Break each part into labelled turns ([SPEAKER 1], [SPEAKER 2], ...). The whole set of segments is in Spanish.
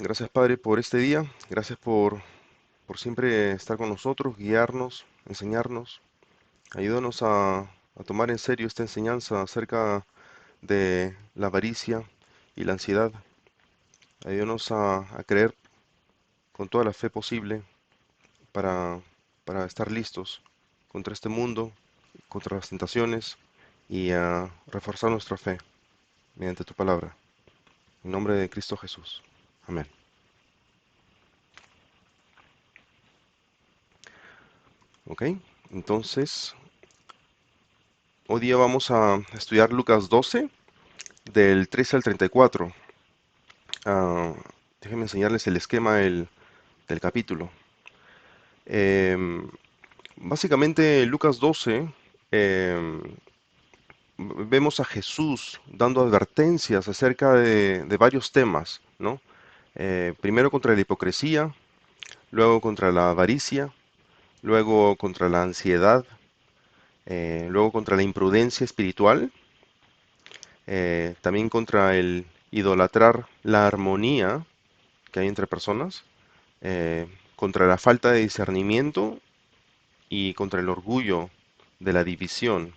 [SPEAKER 1] Gracias, Padre, por este día. Gracias por siempre estar con nosotros, guiarnos, enseñarnos. Ayúdanos a tomar en serio esta enseñanza acerca de la avaricia y la ansiedad. Ayúdanos a creer con toda la fe posible para, para estar listos contra este mundo, contra las tentaciones y a reforzar nuestra fe mediante tu palabra. En nombre de Cristo Jesús. Amén. Ok, entonces hoy día vamos a estudiar Lucas 12 del 13 al 34. Ah, Déjenme enseñarles el esquema del capítulo. Em, Básicamente, Lucas 12, em, vemos a Jesús dando advertencias acerca de varios temas, ¿no? Primero contra la hipocresía, luego contra la avaricia, luego contra la ansiedad, luego contra la imprudencia espiritual, también contra el idolatrar la armonía que hay entre personas, contra la falta de discernimiento y contra el orgullo de la división.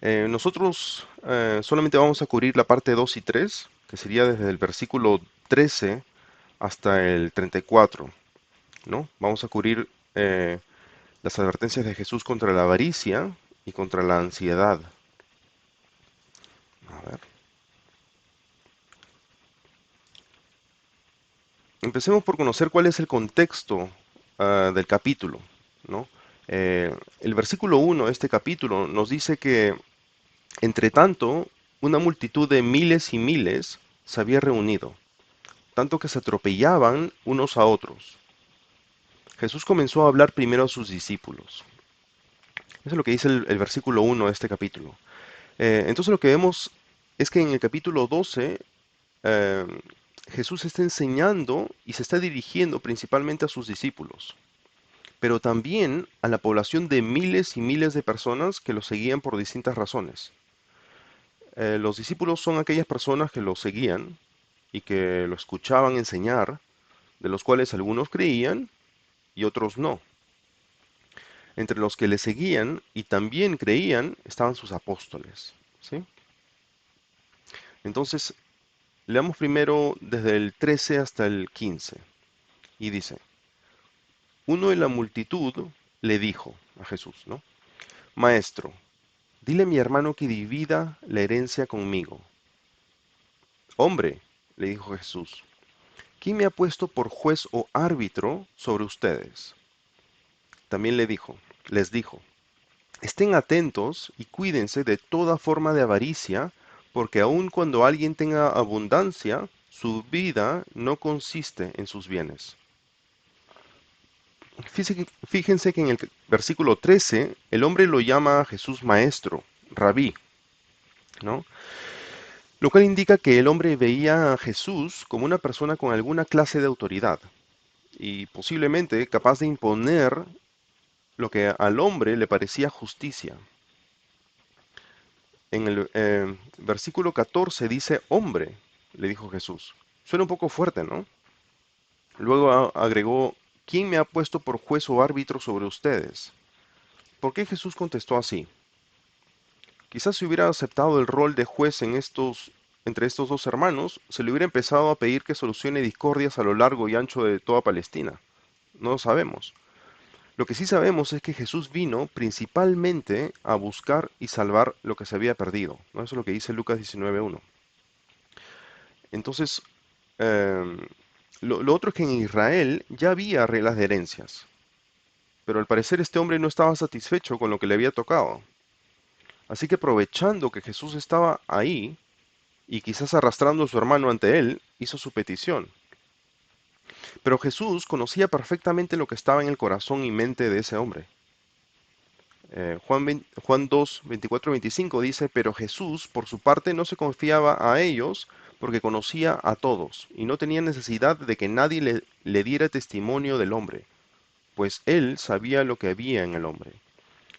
[SPEAKER 1] Nosotros solamente vamos a cubrir la parte 2 y 3, que sería desde el versículo 13 hasta el 34, ¿no? Vamos a cubrir las advertencias de Jesús contra la avaricia y contra la ansiedad. A ver. Empecemos por conocer cuál es el contexto del capítulo, ¿no? El versículo 1 de este capítulo nos dice que, entre tanto, una multitud de miles y miles se había reunido, tanto que se atropellaban unos a otros. Jesús comenzó a hablar primero a sus discípulos. Eso es lo que dice el versículo 1 de este capítulo. Entonces lo que vemos es que en el capítulo 12 eh, Jesús está enseñando y se está dirigiendo principalmente a sus discípulos, pero también a la población de miles y miles de personas que lo seguían por distintas razones. Los discípulos son aquellas personas que lo seguían y que lo escuchaban enseñar, de los cuales algunos creían y otros no. Entre los que le seguían y también creían estaban sus apóstoles, ¿sí? Entonces, leamos primero desde el 13 hasta el 15 y dice: uno de la multitud le dijo a Jesús, ¿no? Maestro, dile a mi hermano que divida la herencia conmigo. Hombre, le dijo Jesús, ¿quién me ha puesto por juez o árbitro sobre ustedes? También les dijo, estén atentos y cuídense de toda forma de avaricia, porque aun cuando alguien tenga abundancia, su vida no consiste en sus bienes. Fíjense que en el versículo 13, el hombre lo llama a Jesús maestro, rabí, ¿no? Lo cual indica que el hombre veía a Jesús como una persona con alguna clase de autoridad y posiblemente capaz de imponer lo que al hombre le parecía justicia. En el versículo 14 dice, hombre, le dijo Jesús. Suena un poco fuerte, ¿no? Luego agregó, ¿quién me ha puesto por juez o árbitro sobre ustedes? ¿Por qué Jesús contestó así? Quizás si hubiera aceptado el rol de juez entre estos dos hermanos, se le hubiera empezado a pedir que solucione discordias a lo largo y ancho de toda Palestina. No lo sabemos. Lo que sí sabemos es que Jesús vino principalmente a buscar y salvar lo que se había perdido, ¿no? Eso es lo que dice Lucas 19:1. Entonces, em, lo otro es que en Israel ya había reglas de herencias, pero al parecer este hombre no estaba satisfecho con lo que le había tocado. Así que aprovechando que Jesús estaba ahí y quizás arrastrando a su hermano ante él, hizo su petición. Pero Jesús conocía perfectamente lo que estaba en el corazón y mente de ese hombre. Juan 2, 24 y 25 dice, pero Jesús por su parte no se confiaba a ellos porque conocía a todos y no tenía necesidad de que nadie le diera testimonio del hombre, pues él sabía lo que había en el hombre,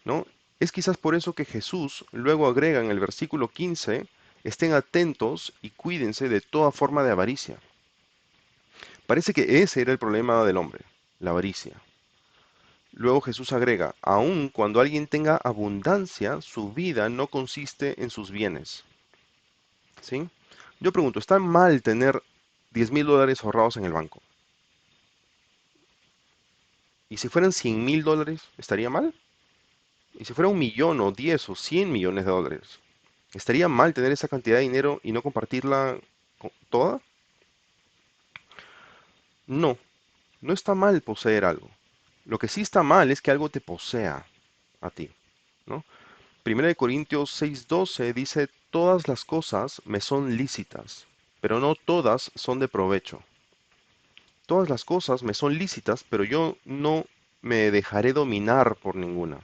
[SPEAKER 1] ¿no? Es quizás por eso que Jesús luego agrega en el versículo 15, estén atentos y cuídense de toda forma de avaricia. Parece que ese era el problema del hombre, la avaricia. Luego Jesús agrega, aun cuando alguien tenga abundancia, su vida no consiste en sus bienes. ¿Sí? Yo pregunto, ¿está mal tener $10,000 ahorrados en el banco? ¿Y si fueran $100,000, estaría mal? ¿Y si fuera 1 millón o 10 o 100 millones de dólares? ¿Estaría mal tener esa cantidad de dinero y no compartirla toda? No, no está mal poseer algo. Lo que sí está mal es que algo te posea a ti, ¿no? Primera de Corintios 6:12 dice, todas las cosas me son lícitas, pero no todas son de provecho. Todas las cosas me son lícitas, pero yo no me dejaré dominar por ninguna,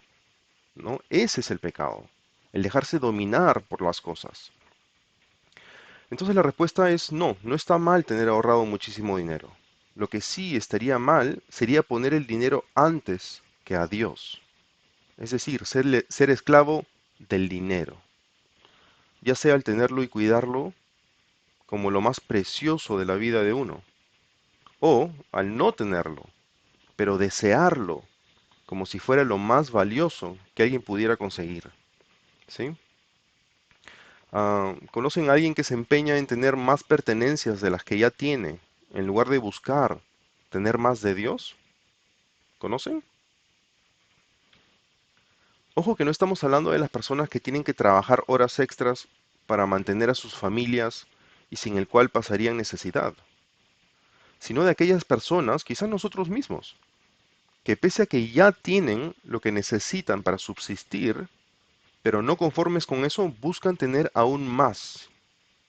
[SPEAKER 1] ¿no? Ese es el pecado, el dejarse dominar por las cosas. Entonces la respuesta es no, no está mal tener ahorrado muchísimo dinero. Lo que sí estaría mal sería poner el dinero antes que a Dios. Es decir, ser esclavo del dinero, ya sea al tenerlo y cuidarlo como lo más precioso de la vida de uno, o al no tenerlo, pero desearlo como si fuera lo más valioso que alguien pudiera conseguir. ¿Sí? ¿Conocen a alguien que se empeña en tener más pertenencias de las que ya tiene, en lugar de buscar tener más de Dios? ¿Conocen? Ojo que no estamos hablando de las personas que tienen que trabajar horas extras para mantener a sus familias y sin el cual pasarían necesidad, sino de aquellas personas, quizás nosotros mismos, que pese a que ya tienen lo que necesitan para subsistir, pero no conformes con eso, buscan tener aún más,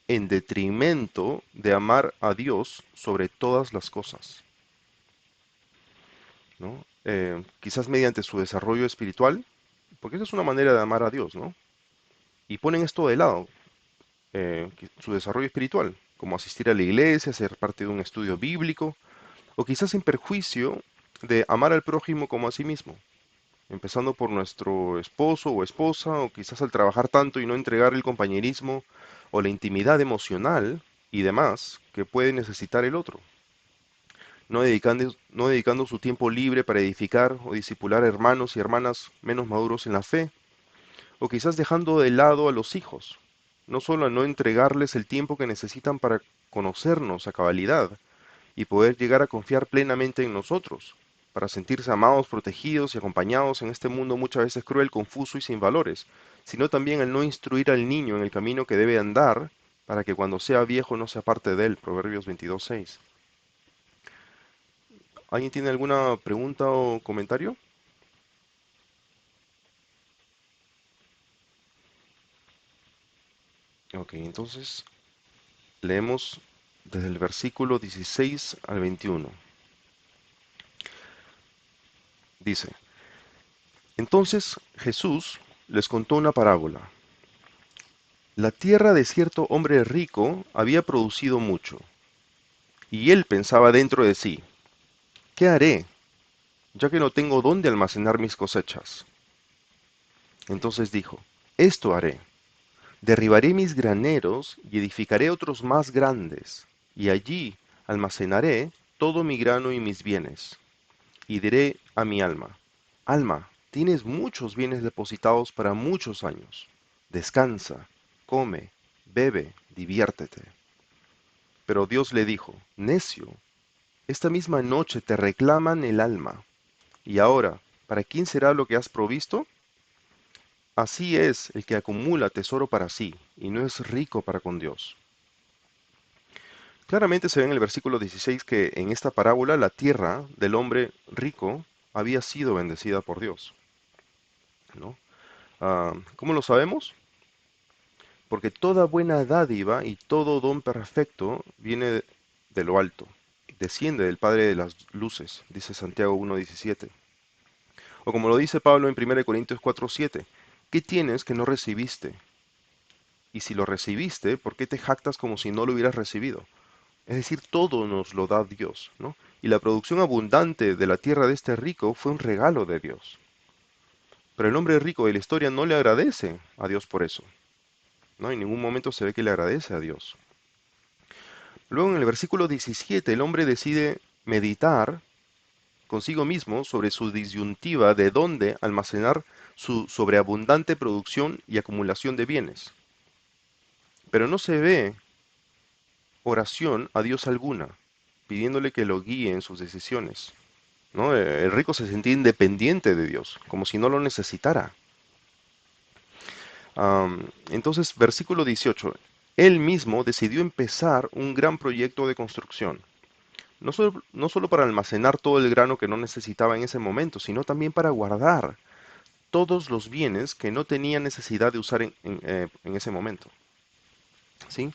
[SPEAKER 1] en detrimento de amar a Dios sobre todas las cosas, ¿no? Quizás mediante su desarrollo espiritual, porque esa es una manera de amar a Dios, ¿no? Y ponen esto de lado, su desarrollo espiritual, como asistir a la iglesia, ser parte de un estudio bíblico, o quizás en perjuicio de amar al prójimo como a sí mismo, empezando por nuestro esposo o esposa, o quizás al trabajar tanto y no entregar el compañerismo o la intimidad emocional y demás que puede necesitar el otro, no dedicando su tiempo libre para edificar o discipular hermanos y hermanas menos maduros en la fe, o quizás dejando de lado a los hijos, no solo a no entregarles el tiempo que necesitan para conocernos a cabalidad y poder llegar a confiar plenamente en nosotros, para sentirse amados, protegidos y acompañados en este mundo muchas veces cruel, confuso y sin valores, sino también el no instruir al niño en el camino que debe andar, para que cuando sea viejo no se aparte de él. Proverbios 22:6. ¿Alguien tiene alguna pregunta o comentario? Ok, entonces leemos desde el versículo 16 al 21. Dice, entonces Jesús les contó una parábola. La tierra de cierto hombre rico había producido mucho, y él pensaba dentro de sí, ¿qué haré, ya que no tengo dónde almacenar mis cosechas? Entonces dijo, esto haré, derribaré mis graneros y edificaré otros más grandes, y allí almacenaré todo mi grano y mis bienes. Y diré a mi alma, alma, tienes muchos bienes depositados para muchos años. Descansa, come, bebe, diviértete. Pero Dios le dijo, necio, esta misma noche te reclaman el alma. Y ahora, ¿para quién será lo que has provisto? Así es el que acumula tesoro para sí y no es rico para con Dios. Claramente se ve en el versículo 16 que en esta parábola la tierra del hombre rico había sido bendecida por Dios, ¿no? ¿Cómo lo sabemos? Porque toda buena dádiva y todo don perfecto viene de lo alto, desciende del Padre de las luces, dice Santiago 1:17. O como lo dice Pablo en 1 Corintios 4:7, ¿qué tienes que no recibiste? Y si lo recibiste, ¿por qué te jactas como si no lo hubieras recibido? Es decir, todo nos lo da Dios, ¿no? Y la producción abundante de la tierra de este rico fue un regalo de Dios. Pero el hombre rico de la historia no le agradece a Dios por eso, ¿no? En ningún momento se ve que le agradece a Dios. Luego en el versículo 17 el hombre decide meditar consigo mismo sobre su disyuntiva de dónde almacenar su sobreabundante producción y acumulación de bienes. Pero no se ve oración a Dios alguna, pidiéndole que lo guíe en sus decisiones. ¿No? El rico se sentía independiente de Dios, como si no lo necesitara. Entonces, versículo 18. Él mismo decidió empezar un gran proyecto de construcción, no solo para almacenar todo el grano que no necesitaba en ese momento, sino también para guardar todos los bienes que no tenía necesidad de usar en ese momento. ¿Sí?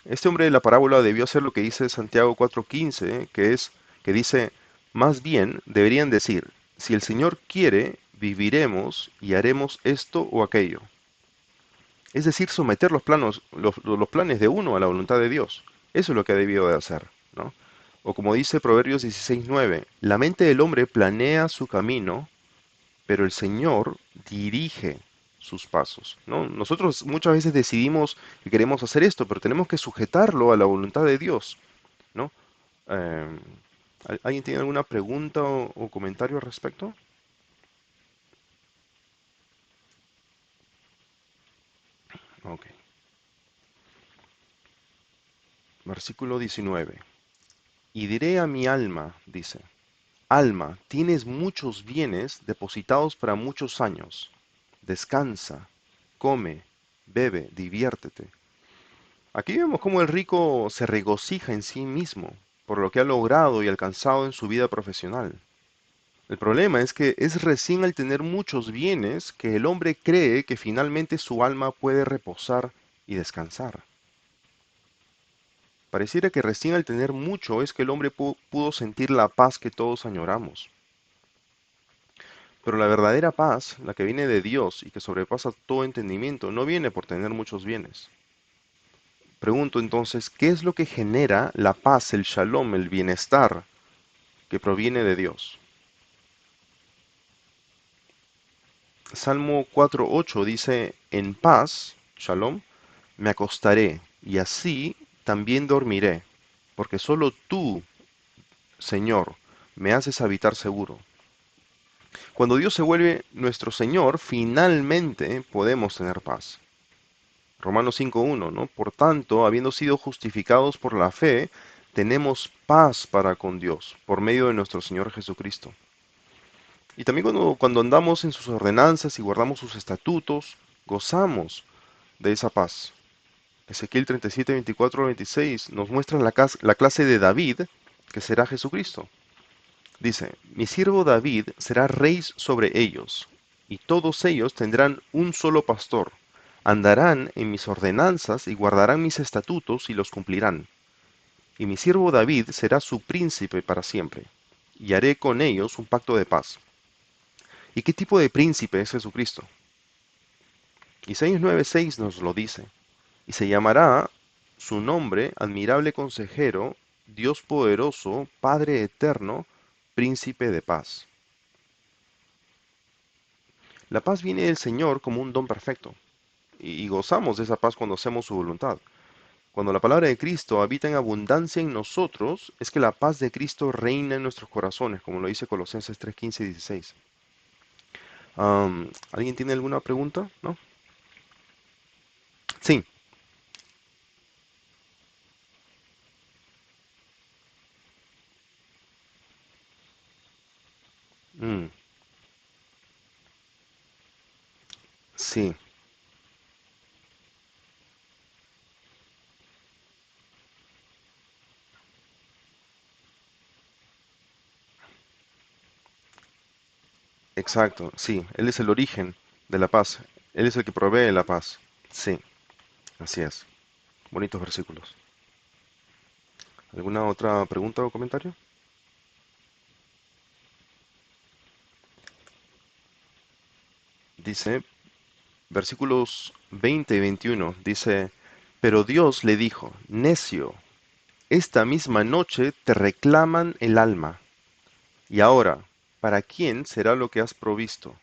[SPEAKER 1] Este hombre de la parábola debió hacer lo que dice Santiago 4:15, que dice, más bien deberían decir, si el Señor quiere, viviremos y haremos esto o aquello. Es decir, someter los planes de uno a la voluntad de Dios. Eso es lo que ha debido de hacer, ¿no? O como dice Proverbios 16:9, la mente del hombre planea su camino, pero el Señor dirige sus pasos, ¿no? Nosotros muchas veces decidimos que queremos hacer esto, pero tenemos que sujetarlo a la voluntad de Dios, ¿no? Eh, ¿Alguien tiene alguna pregunta o comentario al respecto? Ok. Versículo 19. Y diré a mi alma, dice, alma, tienes muchos bienes depositados para muchos años. Descansa, come, bebe, diviértete. Aquí vemos cómo el rico se regocija en sí mismo por lo que ha logrado y alcanzado en su vida profesional. El problema es que es recién al tener muchos bienes que el hombre cree que finalmente su alma puede reposar y descansar. Pareciera que recién al tener mucho es que el hombre pudo sentir la paz que todos añoramos. Pero la verdadera paz, la que viene de Dios y que sobrepasa todo entendimiento, no viene por tener muchos bienes. Pregunto entonces, ¿qué es lo que genera la paz, el shalom, el bienestar que proviene de Dios? Salmo 4:8 dice, en paz, shalom, me acostaré y así también dormiré, porque solo tú, Señor, me haces habitar seguro. Cuando Dios se vuelve nuestro Señor, finalmente podemos tener paz. Romanos 5:1, ¿no? Por tanto, habiendo sido justificados por la fe, tenemos paz para con Dios por medio de nuestro Señor Jesucristo. Y también cuando andamos en sus ordenanzas y guardamos sus estatutos, gozamos de esa paz. Ezequiel 37:24-26 nos muestra la clase de David, que será Jesucristo. Dice, mi siervo David será rey sobre ellos, y todos ellos tendrán un solo pastor. Andarán en mis ordenanzas y guardarán mis estatutos y los cumplirán. Y mi siervo David será su príncipe para siempre, y haré con ellos un pacto de paz. ¿Y qué tipo de príncipe es Jesucristo? Isaías 9:6 nos lo dice. Y se llamará su nombre admirable consejero, Dios poderoso, Padre eterno, príncipe de paz. La paz viene del Señor como un don perfecto, y gozamos de esa paz cuando hacemos su voluntad. Cuando la palabra de Cristo habita en abundancia en nosotros, es que la paz de Cristo reina en nuestros corazones, como lo dice Colosenses 3:15 y 16. ¿Alguien tiene alguna pregunta? ¿No? Sí. Mm, sí, exacto. Sí, Él es el origen de la paz. Él es el que provee la paz. Sí, así es. Bonitos versículos. ¿Alguna otra pregunta o comentario? Dice, versículos 20 y 21, dice, pero Dios le dijo, necio, esta misma noche te reclaman el alma, y ahora, ¿para quién será lo que has provisto?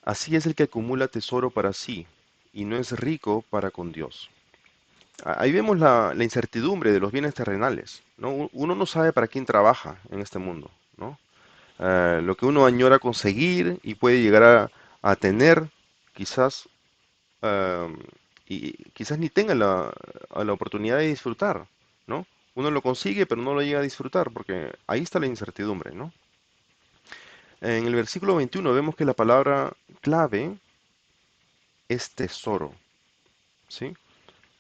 [SPEAKER 1] Así es el que acumula tesoro para sí, y no es rico para con Dios. Ahí vemos la incertidumbre de los bienes terrenales, ¿no? Uno no sabe para quién trabaja en este mundo, ¿no? Lo que uno añora conseguir y puede llegar a tener, quizás, ah, y quizás ni tenga la oportunidad de disfrutar, ¿no? Uno lo consigue, pero no lo llega a disfrutar, porque ahí está la incertidumbre, ¿no? En el versículo 21 vemos que la palabra clave es tesoro, ¿sí?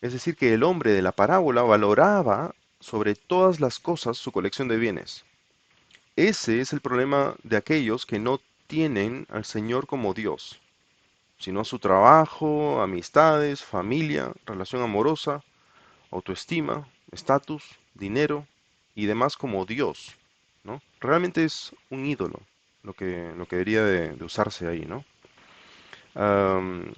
[SPEAKER 1] Es decir, que el hombre de la parábola valoraba sobre todas las cosas su colección de bienes. Ese es el problema de aquellos que no tienen al Señor como Dios, sino a su trabajo, amistades, familia, relación amorosa, autoestima, estatus, dinero y demás como Dios, ¿no? Realmente es un ídolo lo que debería de usarse ahí, ¿no? Am,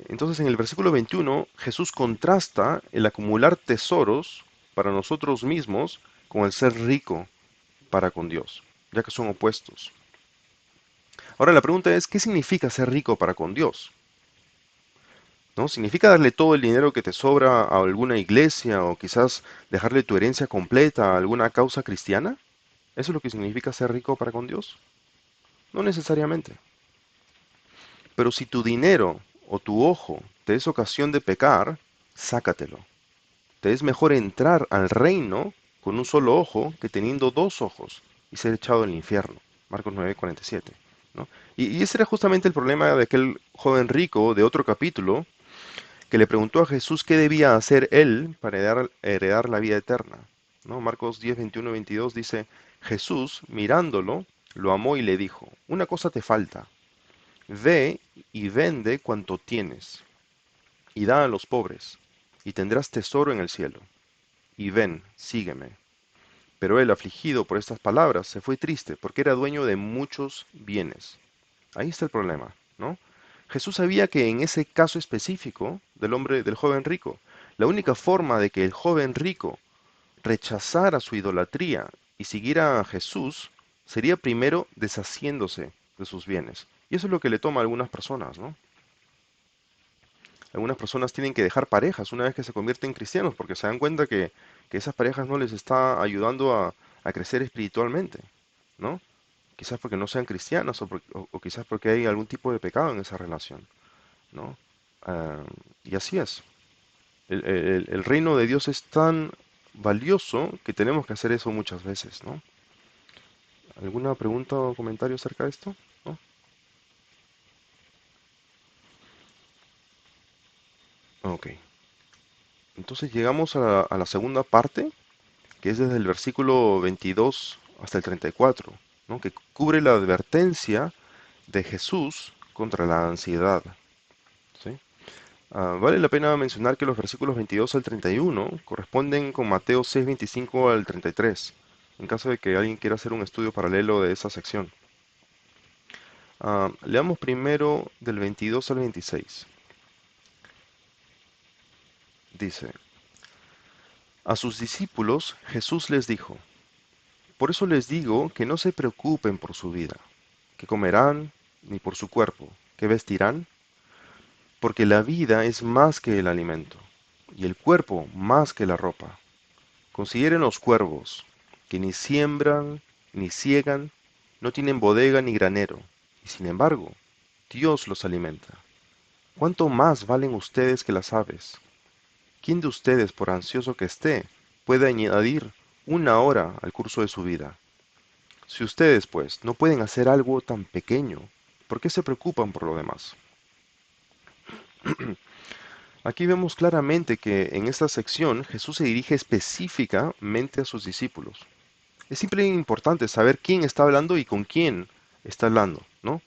[SPEAKER 1] entonces en el versículo 21 Jesús contrasta el acumular tesoros para nosotros mismos con el ser rico para con Dios, ya que son opuestos. Ahora la pregunta es, ¿qué significa ser rico para con Dios? ¿No? ¿Significa darle todo el dinero que te sobra a alguna iglesia o quizás dejarle tu herencia completa a alguna causa cristiana? ¿Eso es lo que significa ser rico para con Dios? No necesariamente. Pero si tu dinero o tu ojo te es ocasión de pecar, sácatelo. Te es mejor entrar al reino con un solo ojo que teniendo dos ojos y ser echado al infierno. Marcos 9:47. ¿No? Y ese era justamente el problema de aquel joven rico de otro capítulo que le preguntó a Jesús qué debía hacer él para heredar la vida eterna. ¿No? Marcos 10, 21 y 22 dice, Jesús, mirándolo, lo amó y le dijo, una cosa te falta, ve y vende cuanto tienes, y da a los pobres, y tendrás tesoro en el cielo. Y ven, sígueme. Pero él, afligido por estas palabras, se fue triste, porque era dueño de muchos bienes. Ahí está el problema, ¿no? Jesús sabía que en ese caso específico del hombre, del joven rico, la única forma de que el joven rico rechazara su idolatría y siguiera a Jesús sería primero deshaciéndose de sus bienes. Y eso es lo que le toma a algunas personas, ¿no? Algunas personas tienen que dejar parejas una vez que se convierten en cristianos porque se dan cuenta que esas parejas no les está ayudando a crecer espiritualmente, ¿no? Quizás porque no sean cristianas o quizás porque hay algún tipo de pecado en esa relación, ¿no? Ah, y así es. El reino de Dios es tan valioso que tenemos que hacer eso muchas veces, ¿no? ¿Alguna pregunta o comentario acerca de esto? ¿No? Ok. Entonces llegamos a la segunda parte, que es desde el versículo 22 hasta el 34, ¿no? Que cubre la advertencia de Jesús contra la ansiedad, ¿sí? Vale la pena mencionar que los versículos 22 al 31 corresponden con Mateo 6, 25 al 33, en caso de que alguien quiera hacer un estudio paralelo de esa sección. Leamos primero del 22 al 26. Dice, a sus discípulos Jesús les dijo, por eso les digo que no se preocupen por su vida, qué comerán, ni por su cuerpo, qué vestirán, porque la vida es más que el alimento, y el cuerpo más que la ropa. Consideren los cuervos, que ni siembran, ni ciegan, no tienen bodega ni granero, y sin embargo, Dios los alimenta. ¿Cuánto más valen ustedes que las aves? ¿Quién de ustedes, por ansioso que esté, puede añadir una hora al curso de su vida? Si ustedes, pues, no pueden hacer algo tan pequeño, ¿por qué se preocupan por lo demás? Aquí vemos claramente que en esta sección Jesús se dirige específicamente a sus discípulos. Es siempre importante saber quién está hablando y con quién está hablando, ¿no?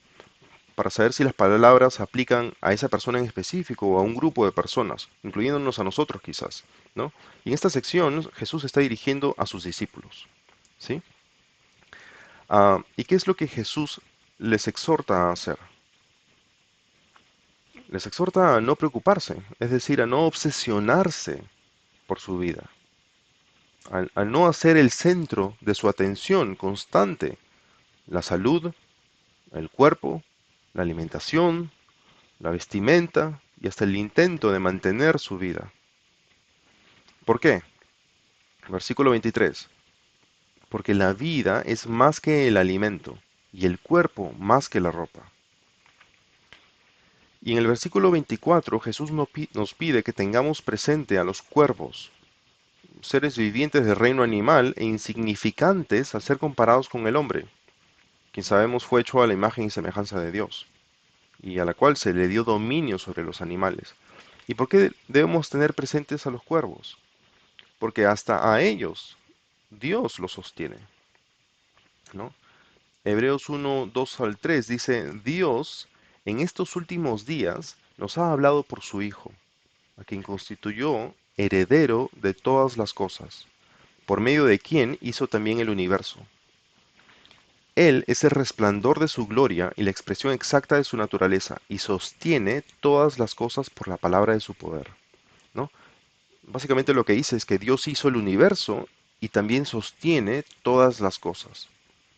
[SPEAKER 1] Para saber si las palabras aplican a esa persona en específico o a un grupo de personas, incluyéndonos a nosotros quizás, ¿no? Y en esta sección Jesús está dirigiendo a sus discípulos, ¿sí? ¿Y qué es lo que Jesús les exhorta a hacer? Les exhorta a no preocuparse, es decir, a no obsesionarse por su vida, a no hacer el centro de su atención constante la salud, el cuerpo, la alimentación, la vestimenta y hasta el intento de mantener su vida. ¿Por qué? Versículo 23. Porque la vida es más que el alimento y el cuerpo más que la ropa. Y en el versículo 24 Jesús nos pide que tengamos presente a los cuervos, seres vivientes del reino animal e insignificantes al ser comparados con el hombre, quien sabemos fue hecho a la imagen y semejanza de Dios, y a la cual se le dio dominio sobre los animales. ¿Y por qué debemos tener presentes a los cuervos? Porque hasta a ellos Dios los sostiene, ¿no? Hebreos 1, 2 al 3 dice, Dios en estos últimos días nos ha hablado por su Hijo, a quien constituyó heredero de todas las cosas, por medio de quien hizo también el universo. Él es el resplandor de su gloria y la expresión exacta de su naturaleza, y sostiene todas las cosas por la palabra de su poder, ¿no? Básicamente lo que dice es que Dios hizo el universo y también sostiene todas las cosas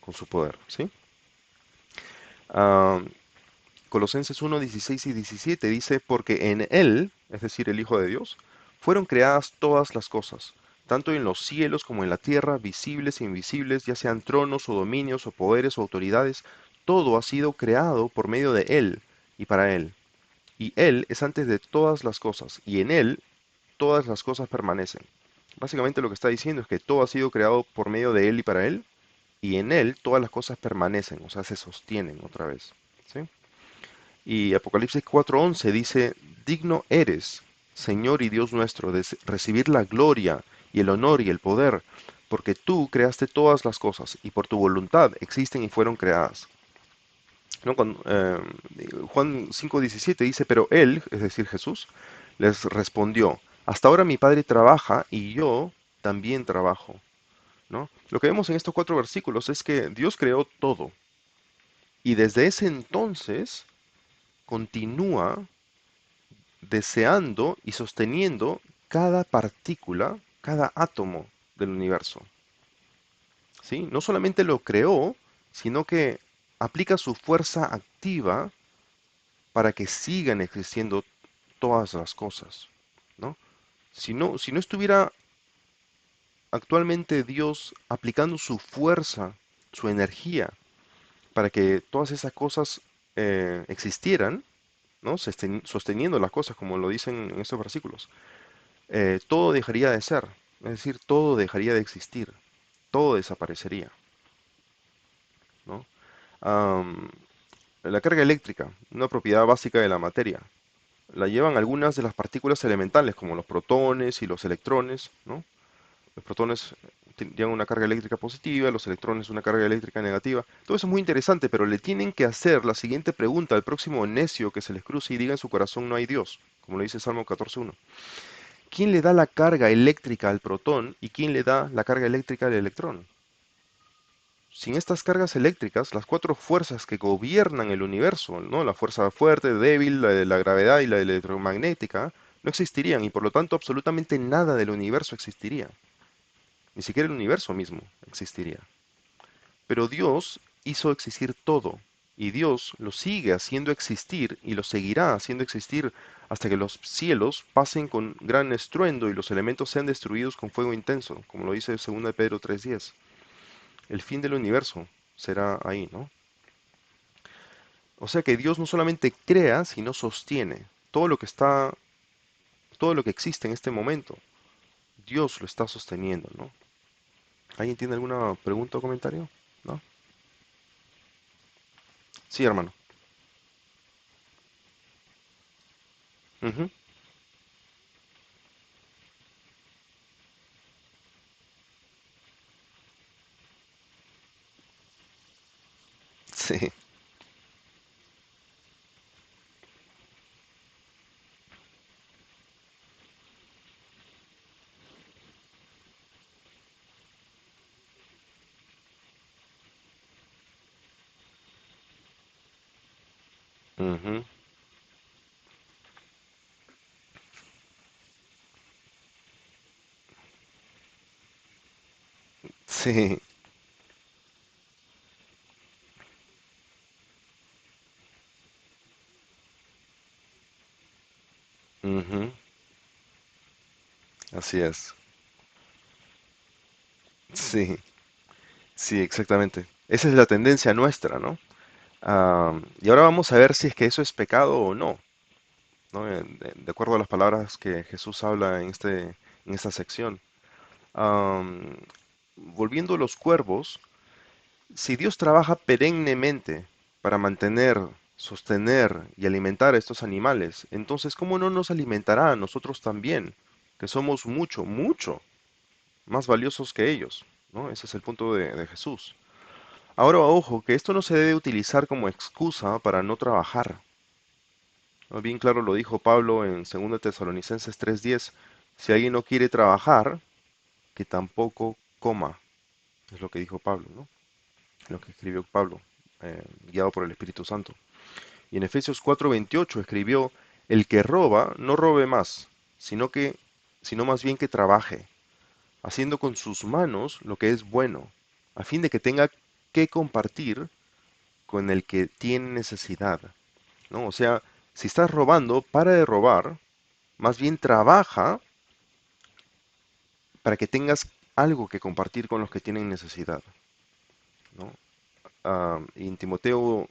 [SPEAKER 1] con su poder, ¿sí? Ah, Colosenses 1, 16 y 17 dice, porque en Él, es decir, el Hijo de Dios, fueron creadas todas las cosas, tanto en los cielos como en la tierra, visibles e invisibles, ya sean tronos o dominios o poderes o autoridades, todo ha sido creado por medio de Él y para Él. Y Él es antes de todas las cosas, y en Él todas las cosas permanecen. Básicamente lo que está diciendo es que todo ha sido creado por medio de Él y para Él, y en Él todas las cosas permanecen, o sea, se sostienen otra vez. ¿Sí? Y Apocalipsis 4:11 dice, digno eres, Señor y Dios nuestro, de recibir la gloria y el honor y el poder, porque tú creaste todas las cosas y por tu voluntad existen y fueron creadas. ¿No? Juan 5:17 dice, pero él, es decir, Jesús, les respondió, hasta ahora mi Padre trabaja y yo también trabajo. ¿No? Lo que vemos en estos cuatro versículos es que Dios creó todo y desde ese entonces continúa deseando y sosteniendo cada partícula, cada átomo del universo. ¿Sí? No solamente lo creó, sino que aplica su fuerza activa para que sigan existiendo todas las cosas. ¿No? Si no estuviera actualmente Dios aplicando su fuerza, su energía, para que todas esas cosas existieran, ¿no? Sosteniendo las cosas, como lo dicen en estos versículos, todo dejaría de ser, es decir, todo dejaría de existir, todo desaparecería, ¿no? Am, la carga eléctrica, una propiedad básica de la materia, la llevan algunas de las partículas elementales, como los protones y los electrones, ¿no? Los protones llevan una carga eléctrica positiva, los electrones una carga eléctrica negativa. Todo eso es muy interesante, pero le tienen que hacer la siguiente pregunta al próximo necio que se les cruce y diga en su corazón no hay Dios, como lo dice Salmo 14:1. ¿Quién le da la carga eléctrica al protón y quién le da la carga eléctrica al electrón? Sin estas cargas eléctricas, las cuatro fuerzas que gobiernan el universo, ¿no? La fuerza fuerte, débil, la de la gravedad y la electromagnética, no existirían y por lo tanto absolutamente nada del universo existiría. Ni siquiera el universo mismo existiría. Pero Dios hizo existir todo y Dios lo sigue haciendo existir y lo seguirá haciendo existir hasta que los cielos pasen con gran estruendo y los elementos sean destruidos con fuego intenso, como lo dice 2 Pedro 3:10. El fin del universo será ahí, ¿no? O sea que Dios no solamente crea, sino sostiene todo lo que existe en este momento. Dios lo está sosteniendo, ¿no? ¿Alguien tiene alguna pregunta o comentario? ¿No? Sí, hermano. Ujú. Sí. Ujú. Sí. Ujú. Así es. Sí, sí, exactamente. Esa es la tendencia nuestra, ¿no? Y ahora vamos a ver si es que eso es pecado o no, ¿no? De acuerdo a las palabras que Jesús habla en esta sección. Am, Volviendo a los cuervos, si Dios trabaja perennemente para mantener, sostener y alimentar a estos animales, entonces ¿cómo no nos alimentará a nosotros también, que somos mucho, mucho más valiosos que ellos? ¿No? Ese es el punto de Jesús. Ahora, ojo, que esto no se debe utilizar como excusa para no trabajar, ¿no? Bien claro lo dijo Pablo en 2 Tesalonicenses 3:10, si alguien no quiere trabajar, que tampoco coma, es lo que dijo Pablo, ¿no? Lo que escribió Pablo, guiado por el Espíritu Santo. Y en Efesios 4:28 escribió, el que roba, no robe más, sino sino más bien que trabaje, haciendo con sus manos lo que es bueno, a fin de que tenga que compartir con el que tiene necesidad, ¿no? O sea, si estás robando, para de robar, más bien trabaja para que tengas algo que compartir con los que tienen necesidad, ¿no? Y en Timoteo,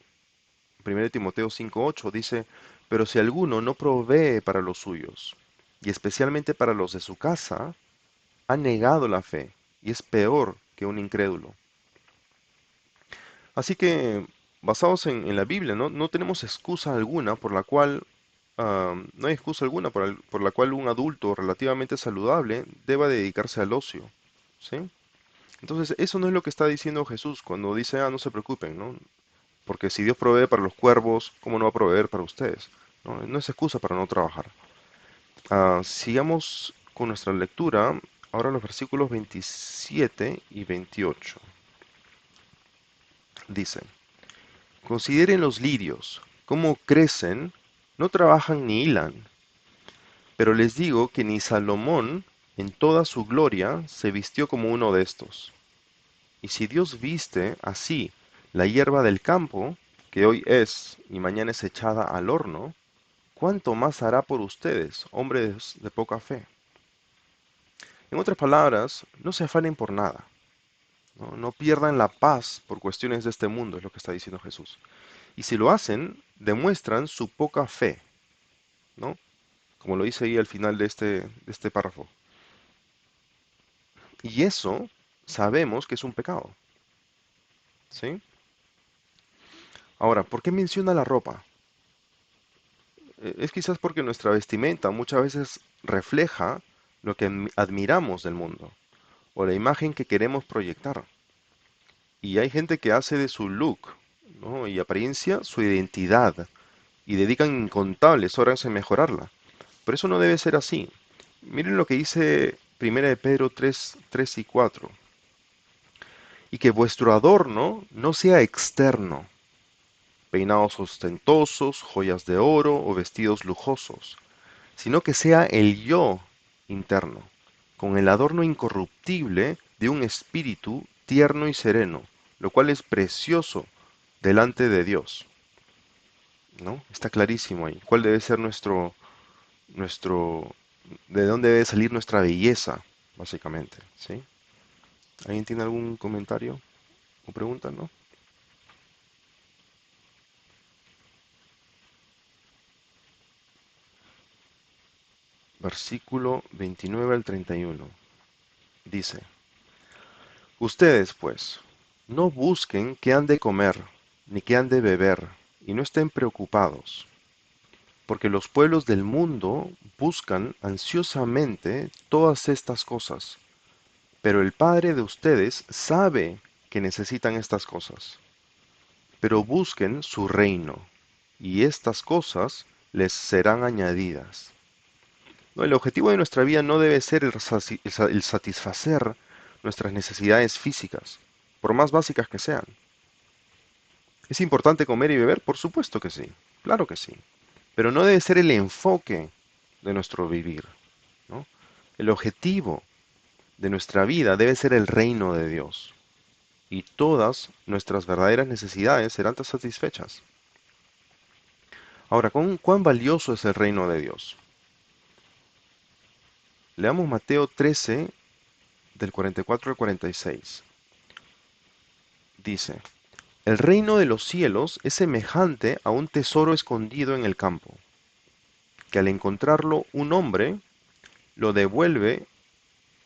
[SPEAKER 1] 1 Timoteo 5:8 dice, pero si alguno no provee para los suyos, y especialmente para los de su casa, ha negado la fe y es peor que un incrédulo. Así que, basados en la Biblia, ¿no? No tenemos excusa alguna por la cual, no hay excusa alguna por la cual un adulto relativamente saludable deba dedicarse al ocio, ¿sí? Entonces, eso no es lo que está diciendo Jesús cuando dice, no se preocupen, ¿no? Porque si Dios provee para los cuervos, ¿cómo no va a proveer para ustedes? No, no es excusa para no trabajar. Sigamos con nuestra lectura, ahora los versículos 27 y 28. Dice, consideren los lirios, cómo crecen, no trabajan ni hilan, pero les digo que ni Salomón en toda su gloria se vistió como uno de estos. Y si Dios viste así la hierba del campo, que hoy es y mañana es echada al horno, ¿cuánto más hará por ustedes, hombres de poca fe? En otras palabras, no se afanen por nada, ¿no? No pierdan la paz por cuestiones de este mundo, es lo que está diciendo Jesús. Y si lo hacen, demuestran su poca fe, ¿no? Como lo dice ahí al final de este párrafo. Y eso sabemos que es un pecado, ¿sí? Ahora, ¿por qué menciona la ropa? Es quizás porque nuestra vestimenta muchas veces refleja lo que admiramos del mundo o la imagen que queremos proyectar. Y hay gente que hace de su look, ¿no? Y apariencia su identidad y dedican incontables horas en mejorarla. Pero eso no debe ser así. Miren lo que dice 1 de Pedro 3 y 4. Y que vuestro adorno no sea externo, peinados ostentosos, joyas de oro o vestidos lujosos, sino que sea el yo interno, con el adorno incorruptible de un espíritu tierno y sereno, lo cual es precioso delante de Dios, ¿no? Está clarísimo ahí. ¿Cuál debe ser nuestro, de dónde debe salir nuestra belleza, básicamente, ¿sí? ¿Alguien tiene algún comentario o pregunta, no? Versículo 29 al 31. Dice, ustedes, pues, no busquen qué han de comer, ni qué han de beber, y no estén preocupados, porque los pueblos del mundo buscan ansiosamente todas estas cosas, pero el Padre de ustedes sabe que necesitan estas cosas. Pero busquen su reino, y estas cosas les serán añadidas. No, el objetivo de nuestra vida no debe ser el satisfacer nuestras necesidades físicas, por más básicas que sean. ¿Es importante comer y beber? Por supuesto que sí, claro que sí. Pero no debe ser el enfoque de nuestro vivir, ¿no? El objetivo de nuestra vida debe ser el reino de Dios. Y todas nuestras verdaderas necesidades serán satisfechas. Ahora, ¿cuán valioso es el reino de Dios? Leamos Mateo 13, del 44 al 46. Dice, el reino de los cielos es semejante a un tesoro escondido en el campo, que al encontrarlo un hombre lo devuelve,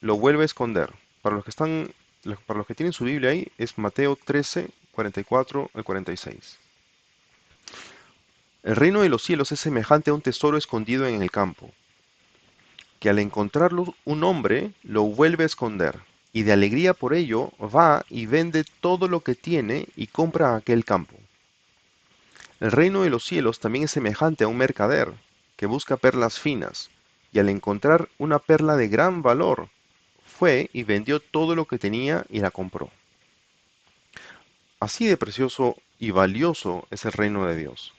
[SPEAKER 1] lo vuelve a esconder. Para los que están, para los que tienen su Biblia ahí, es Mateo 13, 44 al 46. El reino de los cielos es semejante a un tesoro escondido en el campo, que al encontrarlo un hombre lo vuelve a esconder, y de alegría por ello va y vende todo lo que tiene y compra aquel campo. El reino de los cielos también es semejante a un mercader que busca perlas finas, y al encontrar una perla de gran valor, fue y vendió todo lo que tenía y la compró. Así de precioso y valioso es el reino de Dios.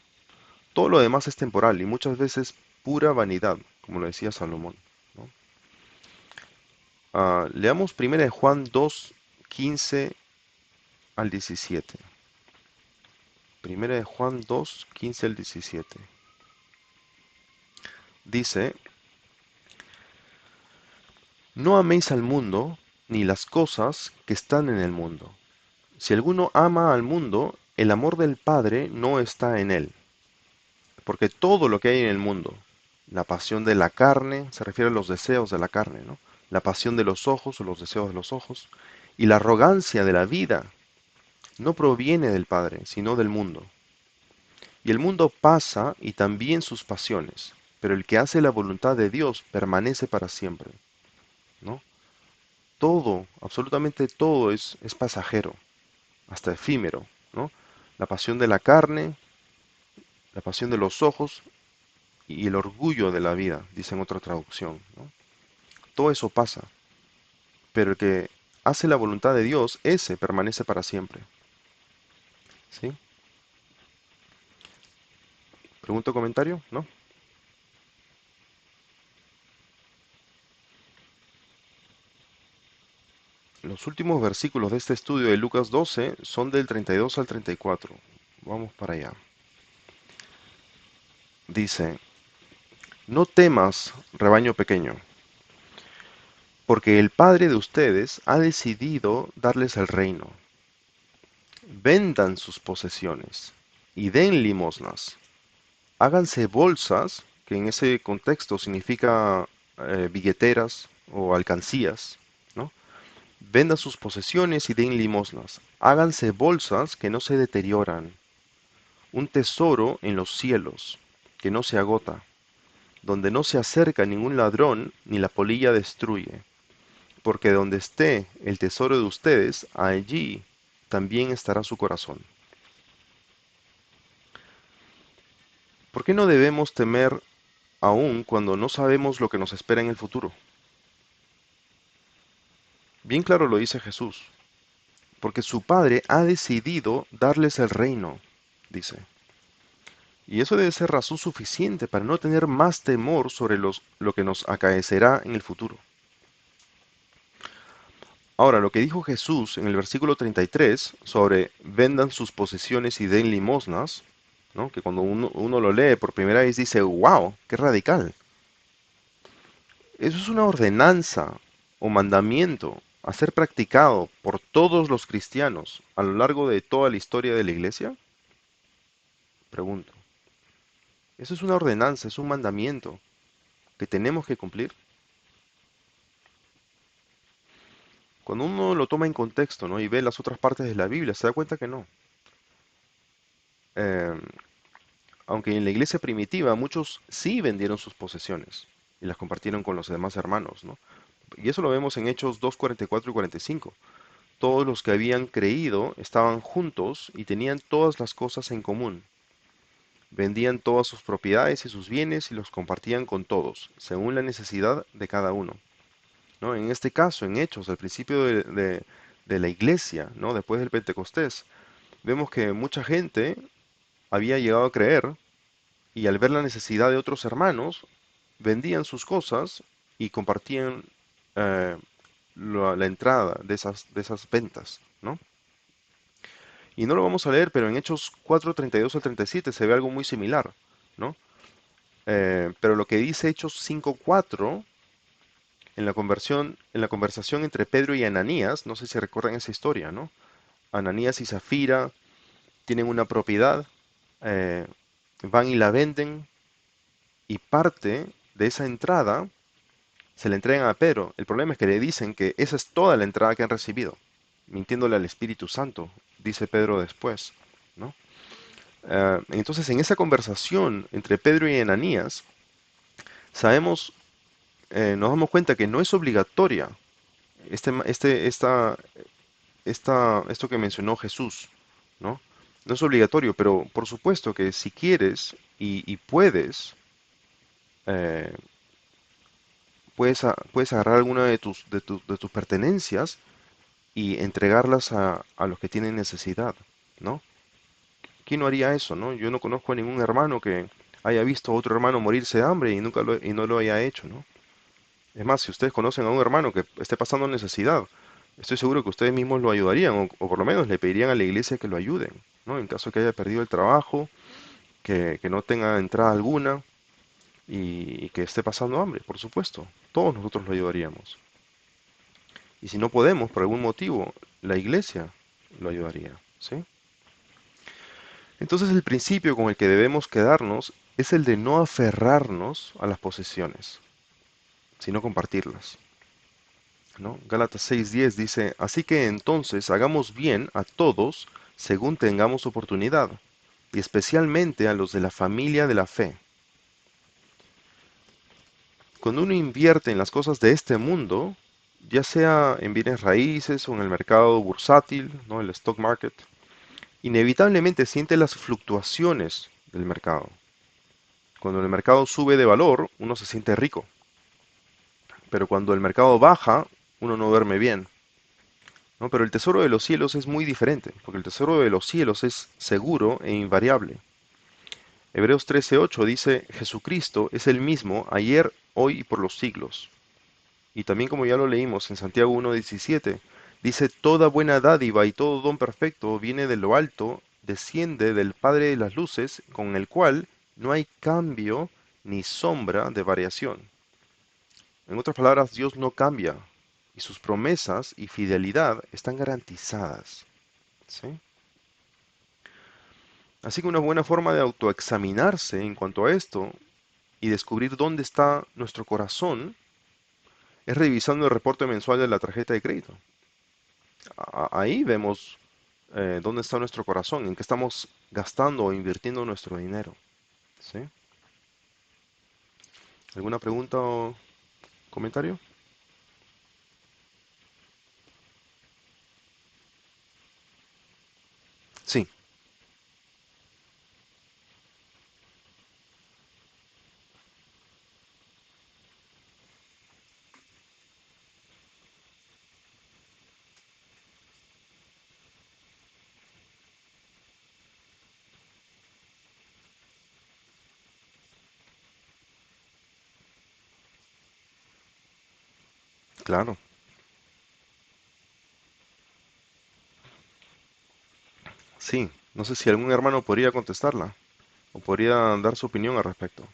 [SPEAKER 1] Todo lo demás es temporal y muchas veces pura vanidad, como lo decía Salomón, ¿no? Leamos 1 Juan 2, 15 al 17. 1 Juan 2, 15 al 17. Dice, no améis al mundo ni las cosas que están en el mundo. Si alguno ama al mundo, el amor del Padre no está en él. Porque todo lo que hay en el mundo, la pasión de la carne, se refiere a los deseos de la carne, ¿no? La pasión de los ojos o los deseos de los ojos, y la arrogancia de la vida, no proviene del Padre, sino del mundo. Y el mundo pasa y también sus pasiones, pero el que hace la voluntad de Dios permanece para siempre, ¿no? Todo, absolutamente todo es pasajero, hasta efímero, ¿no? La pasión de la carne, la pasión de los ojos y el orgullo de la vida, dice en otra traducción, ¿no? Todo eso pasa, pero el que hace la voluntad de Dios, ese permanece para siempre, ¿sí? ¿Pregunta o comentario? ¿No? Los últimos versículos de este estudio de Lucas 12 son del 32 al 34. Vamos para allá. Dice, no temas, rebaño pequeño, porque el Padre de ustedes ha decidido darles el reino. Vendan sus posesiones y den limosnas. Háganse bolsas, que en ese contexto significa billeteras o alcancías, ¿no? Vendan sus posesiones y den limosnas. Háganse bolsas que no se deterioran. Un tesoro en los cielos, que no se agota, donde no se acerca ningún ladrón ni la polilla destruye. Porque donde esté el tesoro de ustedes, allí también estará su corazón. ¿Por qué no debemos temer aún cuando no sabemos lo que nos espera en el futuro? Bien claro lo dice Jesús, porque su Padre ha decidido darles el reino, dice. Y eso debe ser razón suficiente para no tener más temor sobre lo que nos acaecerá en el futuro. Ahora, lo que dijo Jesús en el versículo 33 sobre vendan sus posesiones y den limosnas, ¿no? Que cuando uno lo lee por primera vez dice, wow, qué radical. Eso es una ordenanza o mandamiento a ser practicado por todos los cristianos a lo largo de toda la historia de la iglesia. Pregunto. Eso es una ordenanza, es un mandamiento que tenemos que cumplir. Cuando uno lo toma en contexto, ¿no? Y ve las otras partes de la Biblia, se da cuenta que no. Eh, Aunque en la iglesia primitiva muchos sí vendieron sus posesiones y las compartieron con los demás hermanos, ¿no? Y eso lo vemos en Hechos 2, 44 y 45. Todos los que habían creído estaban juntos y tenían todas las cosas en común. Vendían todas sus propiedades y sus bienes y los compartían con todos, según la necesidad de cada uno, ¿no? En este caso, en Hechos, al principio de la iglesia, ¿no? Después del Pentecostés, vemos que mucha gente había llegado a creer y al ver la necesidad de otros hermanos, vendían sus cosas y compartían eh, la entrada de esas ventas, ¿no? Y no lo vamos a leer, pero en Hechos 4, 32 al 37 se ve algo muy similar, ¿no? Pero lo que dice Hechos 5:4 En la conversación entre Pedro y Ananías, no sé si recuerdan esa historia, ¿no? Ananías y Zafira tienen una propiedad, eh, van y la venden y parte de esa entrada se le entregan a Pedro. El problema es que le dicen que esa es toda la entrada que han recibido, mintiéndole al Espíritu Santo, dice Pedro después, ¿no? Entonces, en esa conversación entre Pedro y Ananías, sabemos, nos damos cuenta que no es obligatoria esto que mencionó Jesús, ¿no? No es obligatorio, pero por supuesto que si quieres y puedes, eh, puedes agarrar alguna de tus pertenencias y entregarlas a los que tienen necesidad, ¿no? ¿Quién no haría eso, no? Yo no conozco a ningún hermano que haya visto a otro hermano morirse de hambre y y no lo haya hecho, ¿no? Es más, si ustedes conocen a un hermano que esté pasando necesidad, estoy seguro que ustedes mismos lo ayudarían o por lo menos le pedirían a la iglesia que lo ayuden, ¿no? En caso que haya perdido el trabajo, que no tenga entrada alguna y que esté pasando hambre, por supuesto. Todos nosotros lo ayudaríamos. Y si no podemos, por algún motivo, la iglesia lo ayudaría, ¿sí? Entonces el principio con el que debemos quedarnos es el de no aferrarnos a las posesiones, sino compartirlas, ¿no? Gálatas 6:10 dice, así que entonces hagamos bien a todos según tengamos oportunidad, y especialmente a los de la familia de la fe. Cuando uno invierte en las cosas de este mundo, ya sea en bienes raíces o en el mercado bursátil, ¿no? El stock market, inevitablemente siente las fluctuaciones del mercado. Cuando el mercado sube de valor, uno se siente rico, pero cuando el mercado baja, uno no duerme bien, ¿no? Pero el tesoro de los cielos es muy diferente, porque el tesoro de los cielos es seguro e invariable. Hebreos 13:8 dice, Jesucristo es el mismo ayer, hoy y por los siglos. Y también como ya lo leímos en Santiago 1:17, dice, toda buena dádiva y todo don perfecto viene de lo alto, desciende del Padre de las luces, con el cual no hay cambio ni sombra de variación. En otras palabras, Dios no cambia y sus promesas y fidelidad están garantizadas, ¿sí? Así que una buena forma de autoexaminarse en cuanto a esto y descubrir dónde está nuestro corazón es revisando el reporte mensual de la tarjeta de crédito. Ahí vemos dónde está nuestro corazón, en qué estamos gastando o invirtiendo nuestro dinero, ¿sí? ¿Alguna pregunta o comentario? Sí, claro. Sí, no sé si algún hermano podría contestarla o podría dar su opinión al respecto.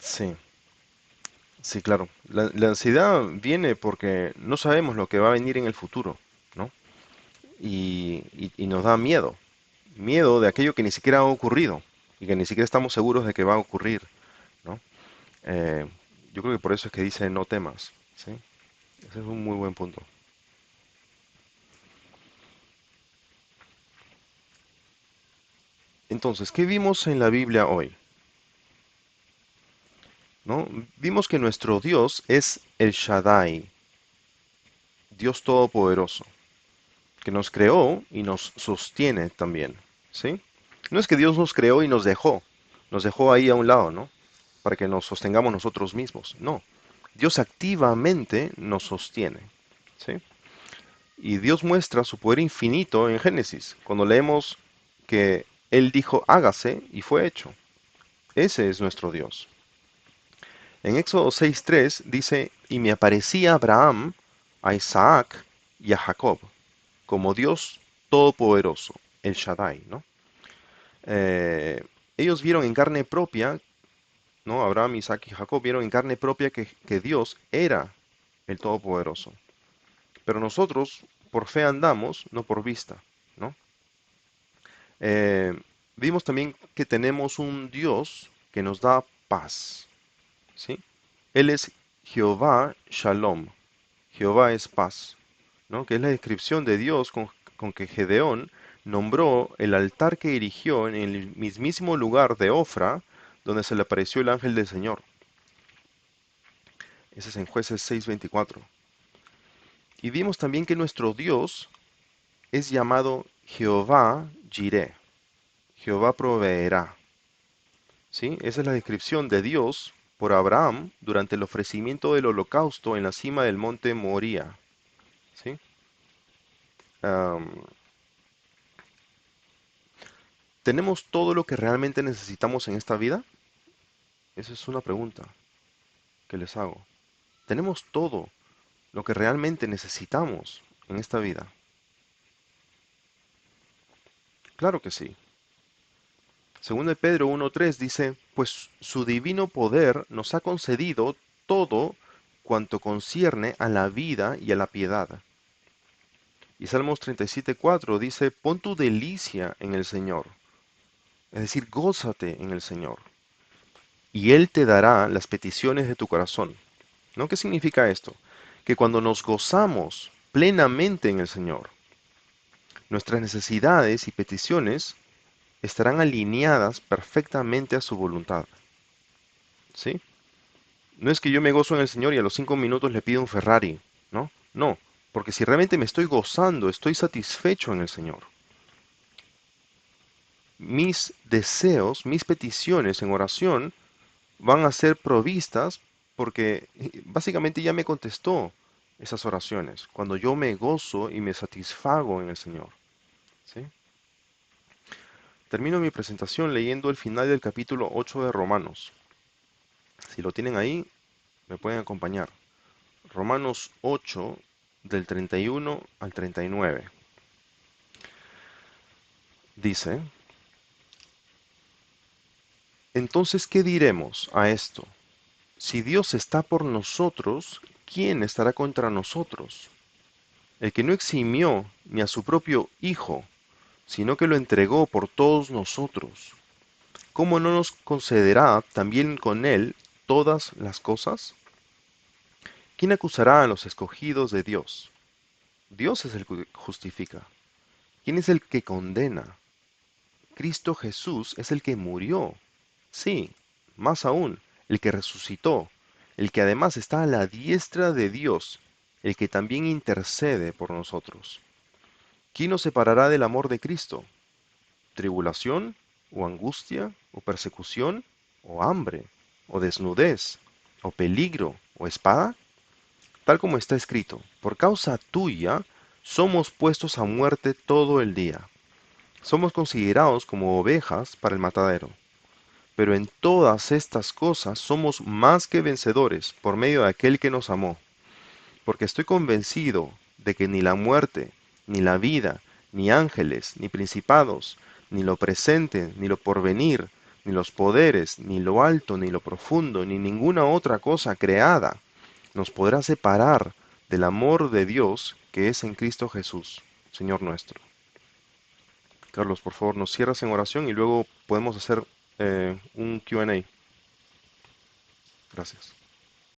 [SPEAKER 1] Sí, sí, claro. La ansiedad viene porque no sabemos lo que va a venir en el futuro, ¿no? Y nos da miedo, miedo de aquello que ni siquiera ha ocurrido y que ni siquiera estamos seguros de que va a ocurrir, ¿no? Eh, yo creo que por eso es que dice no temas, ¿sí? Ese es un muy buen punto. Entonces, ¿qué vimos en la Biblia hoy? ¿No? Vimos que nuestro Dios es el Shaddai, Dios Todopoderoso, que nos creó y nos sostiene también, ¿sí? No es que Dios nos creó y nos dejó ahí a un lado, ¿no? Para que nos sostengamos nosotros mismos. No, Dios activamente nos sostiene, ¿sí? Y Dios muestra su poder infinito en Génesis, cuando leemos que Él dijo hágase y fue hecho. Ese es nuestro Dios. En Éxodo 6:3 dice, y me aparecía Abraham, a Isaac y a Jacob, como Dios todopoderoso, el Shaddai, ¿no? Eh, ellos vieron en carne propia, ¿no? Abraham, Isaac y Jacob vieron en carne propia que Dios era el todopoderoso. Pero nosotros por fe andamos, no por vista, ¿no? Eh, vimos también que tenemos un Dios que nos da paz, ¿sí? Él es Jehová Shalom. Jehová es paz, ¿no? Que es la descripción de Dios con que Gedeón nombró el altar que erigió en el mismísimo lugar de Ofra, donde se le apareció el ángel del Señor. Ese es en Jueces 6:24. Y vimos también que nuestro Dios es llamado Jehová Jireh. Jehová proveerá. ¿Sí? Esa es la descripción de Dios por Abraham durante el ofrecimiento del holocausto en la cima del monte Moría. ¿Sí? Am, ¿Tenemos todo lo que realmente necesitamos en esta vida? Esa es una pregunta que les hago. ¿Tenemos todo lo que realmente necesitamos en esta vida? Claro que sí. Según de Pedro 1:3 dice, pues su divino poder nos ha concedido todo cuanto concierne a la vida y a la piedad. Y Salmos 37:4 dice, pon tu delicia en el Señor, es decir, gózate en el Señor, y Él te dará las peticiones de tu corazón. ¿No? ¿Qué significa esto? Que cuando nos gozamos plenamente en el Señor, nuestras necesidades y peticiones estarán alineadas perfectamente a su voluntad. ¿Sí? No es que yo me gozo en el Señor y a los 5 minutos le pido un Ferrari, ¿no? No, porque si realmente me estoy gozando, estoy satisfecho en el Señor, mis deseos, mis peticiones en oración van a ser provistas porque básicamente ya me contestó esas oraciones, cuando yo me gozo y me satisfago en el Señor. ¿Sí? Termino mi presentación leyendo el final del capítulo 8 de Romanos. Si lo tienen ahí, me pueden acompañar. Romanos 8, del 31 al 39. Dice, entonces, ¿qué diremos a esto? Si Dios está por nosotros, ¿quién estará contra nosotros? El que no eximió ni a su propio Hijo, sino que lo entregó por todos nosotros, ¿cómo no nos concederá también con él todas las cosas? ¿Quién acusará a los escogidos de Dios? Dios es el que justifica. ¿Quién es el que condena? Cristo Jesús es el que murió. Sí, más aún, el que resucitó, el que además está a la diestra de Dios, el que también intercede por nosotros. ¿Quién nos separará del amor de Cristo? ¿Tribulación, o angustia, o persecución, o hambre, o desnudez, o peligro, o espada? Tal como está escrito, por causa tuya somos puestos a muerte todo el día. Somos considerados como ovejas para el matadero. Pero en todas estas cosas somos más que vencedores por medio de aquel que nos amó. Porque estoy convencido de que ni la muerte, ni la vida, ni ángeles, ni principados, ni lo presente, ni lo porvenir, ni los poderes, ni lo alto, ni lo profundo, ni ninguna otra cosa creada nos podrá separar del amor de Dios que es en Cristo Jesús, Señor nuestro. Carlos, por favor, nos cierras en oración y luego podemos hacer un Q&A. Gracias.